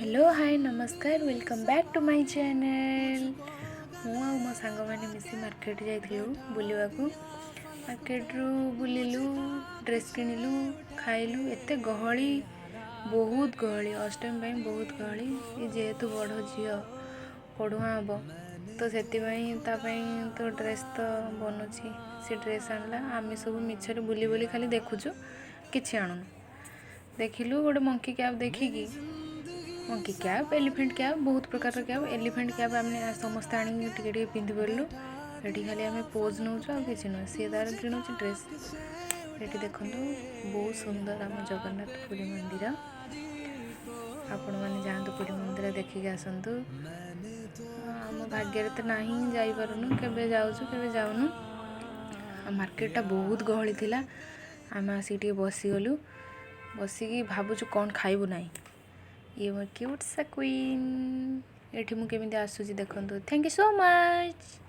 Hello hi नमस्कार welcome back to my channel. मु आ मो सांग मैंने मिसी मार्केट जाइलु बुलवा मार्केट बुलिलु ड्रेस किणिलु खाइलु एते गहली बहुत गहली अष्टमी पाई बहुत गहली ये जेहेतु बड़ झील पढ़ुआ हम तो से तो ड्रेस तो बनूची से ड्रेस आणला आम सब मिछरे बुली बुली खाली देखुचु कि आणुन देखिलु गोटे मंकी कैप देखिकी मंकी कैप एलिफेंट कैप बहुत प्रकार कैप एलिफेंट कैप आम समस्त आनी पिंधि पड़ू ये खाली आम पोज नौ कि सी तार किणु ड्रेस ये देखु बहुत सुंदर आम जगन्नाथ पुरी मंदिर आपण मैंने जातु पुरी मंदिर देखिक आसतु आम भाग्य तो ना जापरूँ के जाऊनु मार्केटा बहुत गहली थिला आम आसिक बसीगलु बसिकी भावुँ कौन खाइबू ना ये मो क्यूट सा क्वीन एठी मु केमिति आसुची देखंतु थैंक यू सो मच।